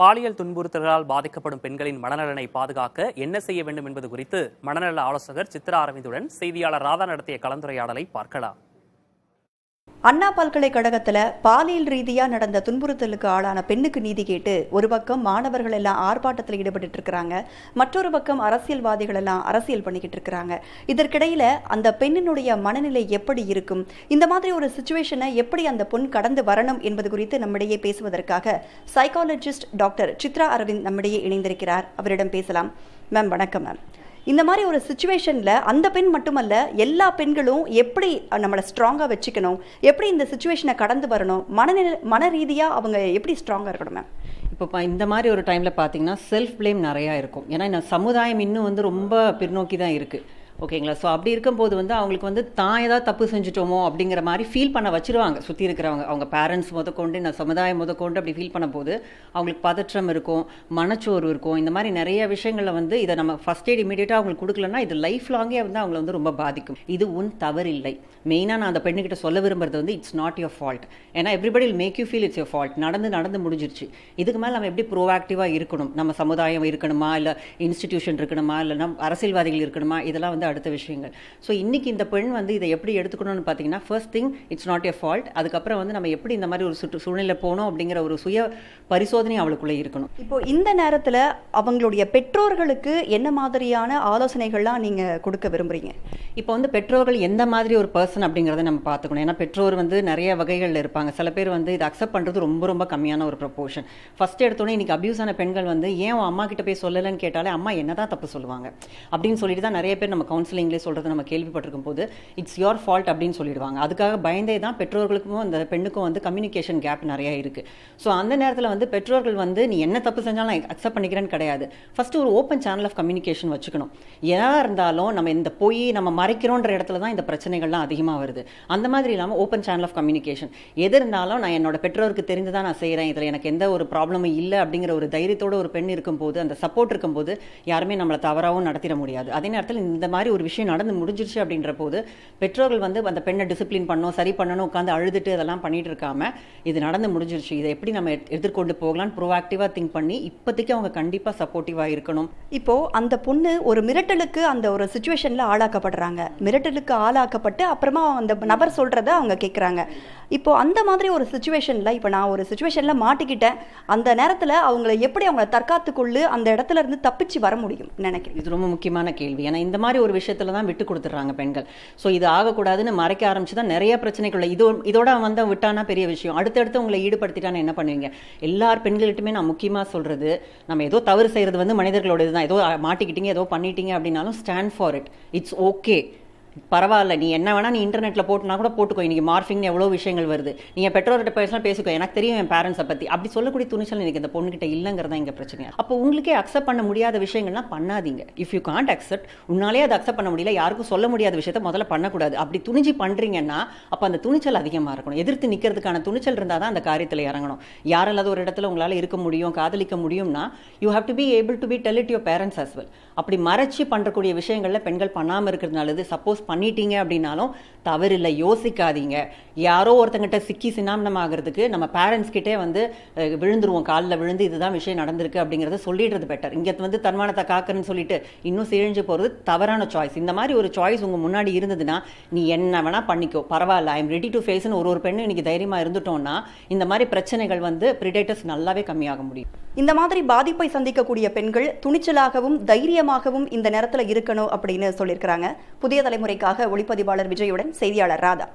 பாலியல் துன்புறுத்தலால் பாதிக்கப்படும் பெண்களின் மனநலனை பாதுகாக்க என்ன செய்ய வேண்டும் என்பது குறித்து மனநல ஆலோசகர் சித்ரா அரவிந்துடன் செய்தியாளர் ராதா நடத்திய கலந்துரையாடலை பார்க்கலாம். அண்ணா பல்கலைக்கழகத்துல பாலியல் ரீதியா நடந்த துன்புறுத்தலுக்கு ஆளான பெண்ணுக்கு நீதி கேட்டு ஒரு பக்கம் மாணவர்கள் எல்லாம் ஆர்ப்பாட்டத்தில் ஈடுபட்டு இருக்காங்க, மற்றொரு பக்கம் அரசியல்வாதிகள் எல்லாம் அரசியல் பண்ணிக்கிட்டு இருக்காங்க. இதற்கிடையில அந்த பெண்ணினுடைய மனநிலை எப்படி இருக்கும், இந்த மாதிரி ஒரு சிச்சுவேஷனை எப்படி அந்த பொண் கடந்து வரணும் என்பது குறித்து நம்மிடையே பேசுவதற்காக சைக்காலஜிஸ்ட் டாக்டர் சித்ரா அரவிந்த் நம்மிடையே இணைந்திருக்கிறார். அவரிடம் பேசலாம். மேம் வணக்கம். மேம், இந்த மாதிரி ஒரு சிச்சுவேஷன்ல அந்த பெண் மட்டுமல்ல, எல்லா பெண்களும் எப்படி நம்மளை ஸ்ட்ராங்கா வச்சுக்கணும், எப்படி இந்த சிச்சுவேஷனை கடந்து வரணும், மன ரீதியா அவங்க எப்படி ஸ்ட்ராங்கா இருக்கணும்? மேம், இப்போ இந்த மாதிரி ஒரு டைமில் பார்த்தீங்கன்னா செல்ஃப் பிளேம் நிறையா இருக்கும். ஏன்னா இந்த சமுதாயம் இன்னும் ரொம்ப பின்னோக்கி தான் இருக்குது. ஓகேங்களா? ஸோ அப்படி இருக்கும்போது அவங்களுக்கு தான் ஏதாவது தப்பு செஞ்சுட்டோமோ அப்படிங்கிற மாதிரி ஃபீல் பண்ண வச்சுருவாங்க சுற்றி இருக்கிறவங்க. அவங்க பேரண்ட்ஸ் முதற்கொண்டு இந்த சமுதாயம் முதற்கொண்டு அப்படி ஃபீல் பண்ண போது அவங்களுக்கு பதற்றம் இருக்கும், மனச்சோர்வு இருக்கும். இந்த மாதிரி நிறைய விஷயங்களில் இதை நம்ம ஃபஸ்ட் எய்ட் இமீடியட்டாக அவங்களுக்கு கொடுக்கலன்னா இது லைஃப் லாங்கே அவங்கள ரொம்ப பாதிக்கும். இது உன் தவறில்லை. மெயினாக நான் அந்த பெண்ணுக்கிட்ட சொல்ல விரும்புறது இட்ஸ் நாட் யுவர் ஃபால்ட். ஏன்னா everybody will make you feel it's your fault. நடந்து முடிஞ்சிருச்சு. இதுக்கு மேலே நம்ம எப்படி ப்ரோஆக்டிவாக இருக்கணும், நம்ம சமுதாயம் இருக்கணுமா, இல்லை இன்ஸ்டிடியூஷன் இருக்கணுமா, இல்லை நம்ம அரசியல்வாதிகள் இருக்கணுமா, இதெல்லாம் அடுத்த விஷயங்கள். ஸோ இன்னைக்கு இந்த பெண் இதை எப்படி எடுத்துக்கணும்னு பார்த்தீங்கன்னா, first thing it's not your fault. அதுக்கப்புறம் நம்ம எப்படி இந்த மாதிரி ஒரு சூழ்நிலை போகணும் அப்படிங்கிற ஒரு சுய பரிசோதனை அவளுக்குள்ளே இருக்கணும். இப்போ இந்த நேரத்தில் அவங்களுடைய பெற்றோர்களுக்கு என்ன மாதிரியான ஆலோசனைகள்லாம் நீங்கள் கொடுக்க விரும்புறீங்க? இப்போ பெற்றோர்கள் எந்த மாதிரி ஒரு பர்சன் அப்படிங்கிறத நம்ம பார்த்துக்கணும். ஏன்னா பெற்றோர் நிறைய வகைகளில் இருப்பாங்க. சில பேர் இதை அக்செப்ட் பண்ணுறது ரொம்ப கம்மியான ஒரு ப்ரொபோர்ஷன். ஃபர்ஸ்ட் எடுத்தோன்னே இன்னைக்கு அபியூஸ் ஆன பெண்கள் ஏன் அம்மா கிட்ட போய் சொல்லலைன்னு கேட்டாலே அம்மா என்னதான் தப்பு சொல்லுவாங்க அப்படின்னு சொல்லிட்டு தான் நிறைய பேர் நம்ம கவுன்சிலிங்லேயே சொல்கிறது நம்ம கேள்விப்பட்டிருக்கும் போது இட்ஸ் யோர் ஃபால்ட் அப்படின்னு சொல்லிடுவாங்க. அதுக்காக பயந்தே தான் பெற்றோர்களுக்கும் அந்த பெண்ணுக்கும் கம்யூனிகேஷன் கேப் நிறைய இருக்குது. ஸோ அந்த நேரத்தில் பெற்றோர்கள் நீ என்ன தப்பு செஞ்சாலும் நான் அக்செப்ட் பண்ணிக்கிறேன்னு கிடையாது. ஃபர்ஸ்ட் ஒரு ஓப்பன் சேனல் ஆஃப் கம்யூனிகேஷன் வச்சுக்கணும். எதாக இருந்தாலும் நம்ம இந்த போய் நம்ம மறைக்கிறோன்ற இடத்துல தான் இந்த பிரச்சனைகள்லாம் அதிகமாக வருது. அந்த மாதிரி இல்லாமல் ஓப்பன் சேனல் ஆஃப் கம்யூனிகேஷன் எது இருந்தாலும் நான் என்னோட பெற்றோருக்கு தெரிந்து தான் நான் செய்கிறேன், இதில் எனக்கு எந்த ஒரு ப்ராப்ளமும் இல்லை அப்படிங்கிற ஒரு தைரியத்தோட ஒரு பெண் இருக்கும்போது, அந்த சப்போர்ட் இருக்கும்போது யாருமே நம்மளை தவறாகவும் நடத்திட முடியாது. அதே நேரத்தில் இந்த மாதிரி ஒரு விஷயம் நடந்து முடிஞ்சிருச்சு அப்படின்ற போது பெற்றோர்கள் அந்த பெண்ணை டிசிப்ளின் பண்ணணும், சரி பண்ணணும், உட்காந்து அழுதுட்டு அதெல்லாம் பண்ணிட்டு இருக்காம இது நடந்து முடிஞ்சிருச்சு, இதை எப்படி நம்ம எதிர்கொண்டு போகலான்னு ப்ரோஆக்டிவாக திங்க் பண்ணி இப்போதைக்கு அவங்க கண்டிப்பாக சப்போர்ட்டிவாக இருக்கணும். இப்போ அந்த பொண்ணு ஒரு மிரட்டலுக்கு அந்த ஒரு சிச்சுவேஷன்ல ஆளாக்கப்படுறாங்க. மிரட்டலுக்கு ஆளாக்கப்பட்டு அப்புறமா அந்த நபர் சொல்றத அவங்க கேட்குறாங்க. இப்போ அந்த மாதிரி ஒரு சிச்சுவேஷன்ல இப்போ நான் ஒரு சிச்சுவேஷன்ல மாட்டிக்கிட்டேன், அந்த நேரத்தில் அவங்கள எப்படி அவங்கள தற்காத்துக்கொள்ளு அந்த இடத்துல இருந்து தப்பிச்சு வர முடியும் நினைக்கிறேன். இது ரொம்ப முக்கியமான கேள்வி. ஏன்னா இந்த மாதிரி ஒரு விஷயத்துல தான் விட்டு கொடுத்துட்றாங்க பெண்கள். ஸோ இது ஆகக்கூடாதுன்னு மறைக்க ஆரம்பிச்சு தான் நிறைய பிரச்சனைகள். இதோட விட்டானா பெரிய விஷயம். அடுத்தடுத்து உங்களை ஈடுபடுத்திட்டான்னு என்ன பண்ணுவீங்க? எல்லார் பெண்கள்கிட்டுமே நான் முக்கியமாக சொல்றது, நம்ம ஏதோ தவறு செய்யறது மனிதர்களோட இதுதான். ஏதோ மாட்டிக்கிட்டீங்க, ஏதோ பண்ணிட்டீங்க அப்படின்னாலும் stand for it. It's okay, பரவாயில்ல, நீ என்ன வேணா நீ இன்டர்நெட்ல போட்டுனா கூட போட்டுக்கோ. இன்னைக்கு மார்ஃபிங்னு எவ்வளோ விஷயங்கள் வருது. நீ என் பெற்றோர்கிட்ட பேசினா பேசிக்கோ, எனக்கு தெரியும் என் பேரண்ட்ஸை பற்றி. அப்படி சொல்லக்கூடிய துணிச்சல் எனக்கு இந்த பொண்ணுகிட்ட இல்லைங்கிறதா இங்கே பிரச்சனை. அப்போ உங்களுக்கே அக்செப்ட் பண்ண முடியாத விஷயங்கள்லாம் பண்ணாதீங்க. இஃப் யூ காண்ட் அக்செப்ட், உன்னாலே அதை அக்செப்ட் பண்ண முடியல, யாருக்கும் சொல்ல முடியாத விஷயத்த முதல்ல பண்ணக்கூடாது. அப்படி துணிஞ்சு பண்றீங்கன்னா அப்போ அந்த துணிச்சல் அதிகமாக இருக்கணும். எதிர்த்து நிற்கிறதுக்கான துணிச்சல் இருந்தால் தான் அந்த காரியத்தில் இறங்கணும். யாரெல்லாவது ஒரு இடத்துல உங்களால் இருக்க முடியும், காதலிக்க முடியும்னா you have to be able to be tell it your parents as well. அப்படி மறைச்சு பண்றக்கூடிய விஷயங்கள்ல பெண்கள் பண்ணாமல் இருக்கிறது நல்லது. சப்போஸ் பண்ணிட்டீங்க அப்படின்னாலும் தவறில்லை, யோசிக்காதீங்க. யாரோ ஒருத்தங்கிட்ட சிக்கி சின்னாமனம் ஆகிறதுக்கு நம்ம பேரண்ட்ஸ் கிட்டே விழுந்துருவோம், காலில் விழுந்து இதுதான் விஷயம் நடந்திருக்கு அப்படிங்கிறத சொல்லிடுறது பெட்டர். இங்கே தன்மானத்தை காக்கிறன்னு சொல்லிட்டு இன்னும் சிழிஞ்சு போகிறது தவறான சாய்ஸ். இந்த மாதிரி ஒரு சாய்ஸ் உங்க முன்னாடி இருந்ததுன்னா நீ என்ன வேணா பண்ணிக்கோ, பரவாயில்ல, ஐ எம் ரெடி டு ஃபேஸ்னு ஒரு பெண்ணு இன்னைக்கு தைரியமா இருந்துட்டோம்னா இந்த மாதிரி பிரச்சனைகள் பிரிடேட்டர்ஸ் நல்லாவே கம்மியாக முடியும். இந்த மாதிரி பாதிப்பை சந்திக்கக்கூடிய பெண்கள் துணிச்சலாகவும் தைரியமாகவும் இந்த நேரத்தில் இருக்கணும் அப்படின்னு சொல்லியிருக்கிறாங்க. புதிய தலைமுறைக்காக ஒளிப்பதிவாளர் விஜயுடன் செய்தியாளர் ராதா.